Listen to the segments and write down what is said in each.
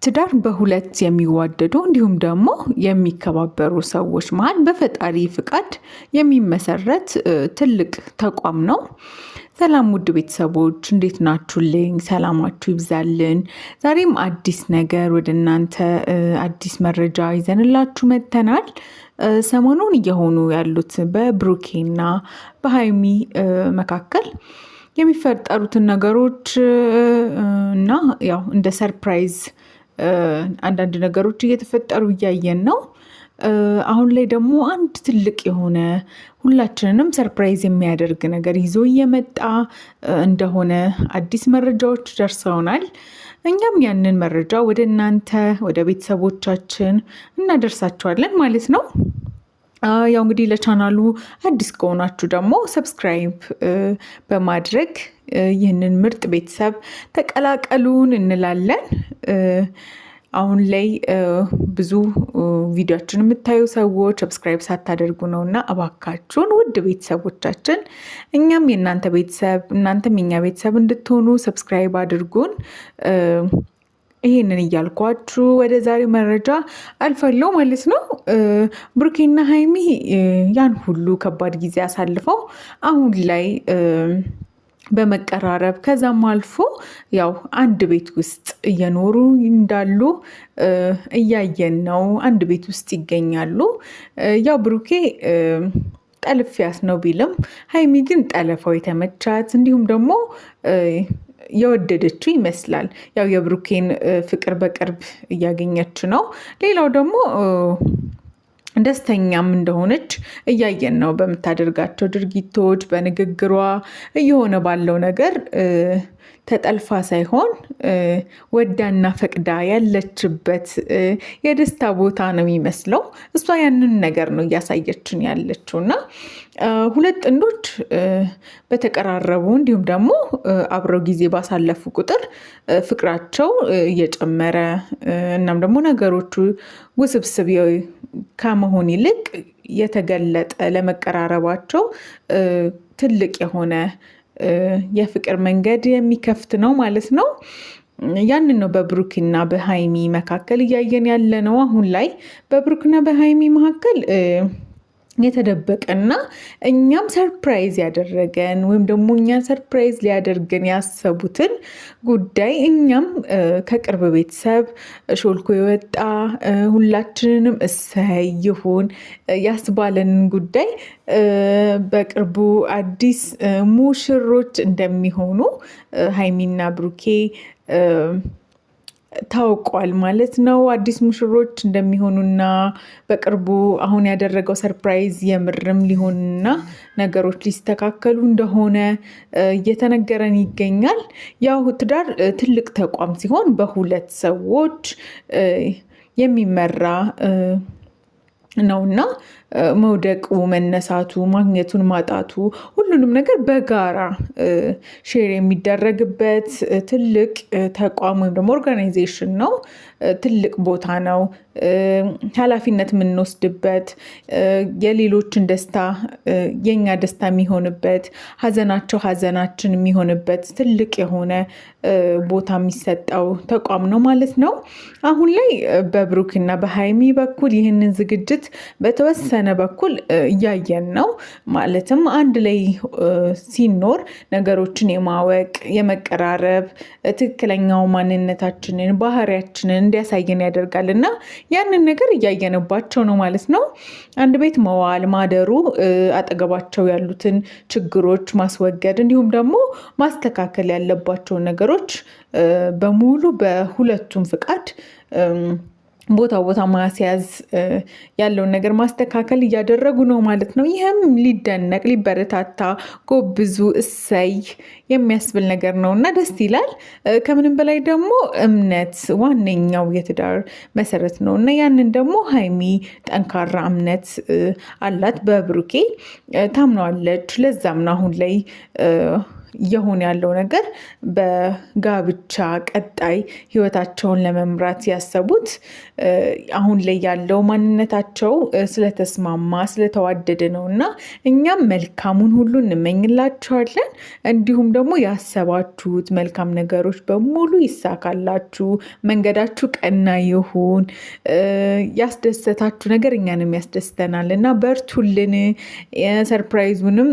ትዳር በሁለት የሚዋደዱ እንዲሁም ደግሞ የሚከባበሩ ሰዎች መሃል በፈጣሪ ፍቃድ የሚመሰረት ትልቅ ተቋም ነው። ሰላም ውድ ቤተሰቦች እንዴት ናችሁልኝ? ሰላማችሁ ይብዛልን። ዛሬም አዲስ ነገር ወደ እናንተ አዲስ መረጃ ይዘንላችሁ መጥተናል። ሰሞኑን እየሆኑ ያሉት በብሩኬና በሃይሚ መካከል የሚፈጠሩትን ነገሮች እና ያው እንደ ሰርፕራይዝ አንዳንድ ነገሮች እየተፈጠሩ እያየን ነው። አሁን ላይ ደግሞ አንድ ትልቅ የሆነ ሁላችንንም ሰርፕራይዝ የሚያደርግ ነገር ይዞ እየመጣ እንደሆነ አዲስ መረጃዎች ደርሰውናል። እኛም ያንን መረጃ ወደ እናንተ ወደ ቤተሰቦቻችን እናደርሳቸዋለን ማለት ነው። ያው እንግዲህ ለቻናሉ አዲስ ከሆናችሁ ደግሞ ሰብስክራይብ በማድረግ ይህንን ምርጥ ቤተሰብ ተቀላቀሉን እንላለን። አሁን ላይ ብዙ ቪዲዮችን የምታዩ ሰዎች ሰብስክራይብ ሳታደርጉ ነው እና እባካችሁን ውድ ቤተሰቦቻችን እኛም የእናንተ ቤተሰብ እናንተም የኛ ቤተሰብ እንድትሆኑ ሰብስክራይብ አድርጉን። ይሄንን እያልኳችሁ ወደ ዛሬው መረጃ አልፋለሁ ማለት ነው። ብሩኬና ሃይሚ ያን ሁሉ ከባድ ጊዜ አሳልፈው አሁን ላይ በመቀራረብ ከዛም አልፎ ያው አንድ ቤት ውስጥ እየኖሩ እንዳሉ እያየን ነው። አንድ ቤት ውስጥ ይገኛሉ። ያው ብሩኬ ጠልፊያስ ነው ቢልም ሃይሚ ግን ጠለፋው የተመቻት እንዲሁም ደግሞ የወደደችው ይመስላል። ያው የብሩኬን ፍቅር በቅርብ እያገኘች ነው። ሌላው ደግሞ ደስተኛም እንደሆነች እያየን ነው። በምታደርጋቸው ድርጊቶች፣ በንግግሯ እየሆነ ባለው ነገር ተጠልፋ ሳይሆን ወዳና ፈቅዳ ያለችበት የደስታ ቦታ ነው የሚመስለው። እሷ ያንን ነገር ነው እያሳየችን ያለችው እና ሁለት ጥንዶች በተቀራረቡ እንዲሁም ደግሞ አብረው ጊዜ ባሳለፉ ቁጥር ፍቅራቸው እየጨመረ እናም ደግሞ ነገሮቹ ውስብስብ ከመሆን ይልቅ የተገለጠ ለመቀራረባቸው ትልቅ የሆነ የፍቅር መንገድ የሚከፍት ነው ማለት ነው። ያንን ነው በብሩክና በሃይሚ መካከል እያየን ያለ ነው። አሁን ላይ በብሩክና በሃይሚ መካከል የተደበቀና እኛም ሰርፕራይዝ ያደረገን ወይም ደግሞ እኛን ሰርፕራይዝ ሊያደርገን ያሰቡትን ጉዳይ እኛም ከቅርብ ቤተሰብ ሾልኮ የወጣ ሁላችንንም እሰይ ይሁን ያስባለንን ጉዳይ በቅርቡ አዲስ ሙሽሮች እንደሚሆኑ ሃይሚና ብሩኬ ታውቋል ማለት ነው። አዲስ ሙሽሮች እንደሚሆኑና በቅርቡ አሁን ያደረገው ሰርፕራይዝ የምርም ሊሆንና ነገሮች ሊስተካከሉ እንደሆነ እየተነገረን ይገኛል። ያው ትዳር ትልቅ ተቋም ሲሆን በሁለት ሰዎች የሚመራ ነውና መውደቁ፣ መነሳቱ፣ ማግኘቱን፣ ማጣቱ ሁሉንም ነገር በጋራ ሼር የሚደረግበት ትልቅ ተቋም ወይም ደግሞ ኦርጋናይዜሽን ነው። ትልቅ ቦታ ነው። ኃላፊነት የምንወስድበት የሌሎችን ደስታ የኛ ደስታ የሚሆንበት ሀዘናቸው ሀዘናችን የሚሆንበት ትልቅ የሆነ ቦታ የሚሰጠው ተቋም ነው ማለት ነው። አሁን ላይ በብሩክና በሃይሚ በኩል ይህንን ዝግጅት በተወሰነ በኩል እያየን ነው። ማለትም አንድ ላይ ሲኖር ነገሮችን የማወቅ የመቀራረብ ትክክለኛው ማንነታችንን ባህሪያችንን እንዲያሳየን ያደርጋል እና ያንን ነገር እያየንባቸው ነው ማለት ነው። አንድ ቤት መዋል ማደሩ አጠገባቸው ያሉትን ችግሮች ማስወገድ እንዲሁም ደግሞ ማስተካከል ያለባቸውን ነገሮች በሙሉ በሁለቱም ፍቃድ ቦታ ማስያዝ ያለውን ነገር ማስተካከል እያደረጉ ነው ማለት ነው። ይህም ሊደነቅ ሊበረታታ ጎብዙ እሰይ የሚያስብል ነገር ነው እና ደስ ይላል። ከምንም በላይ ደግሞ እምነት ዋነኛው የትዳር መሰረት ነው እና ያንን ደግሞ ሃይሚ ጠንካራ እምነት አላት። በብሩኬ ታምነዋለች። ለዛም ነው አሁን ላይ እየሆነ ያለው ነገር በጋብቻ ቀጣይ ህይወታቸውን ለመምራት ያሰቡት አሁን ላይ ያለው ማንነታቸው ስለተስማማ ስለተዋደደ ነው እና እኛም መልካሙን ሁሉ እንመኝላችኋለን። እንዲሁም ደግሞ ያሰባችሁት መልካም ነገሮች በሙሉ ይሳካላችሁ፣ መንገዳችሁ ቀና ይሁን። ያስደሰታችሁ ነገር እኛንም ያስደስተናል እና በርቱልን። ሰርፕራይዙንም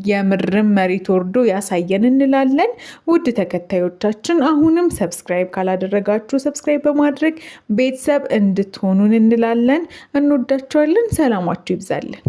የምርም መሬት ወርዶ ያሳየን እንላለን። ውድ ተከታዮቻችን አሁንም ሰብስክራይብ ካላደረጋችሁ ሰብስክራይብ በማድረግ ቤተሰብ እንድትሆኑን እንላለን። እንወዳችኋለን። ሰላማችሁ ይብዛልን።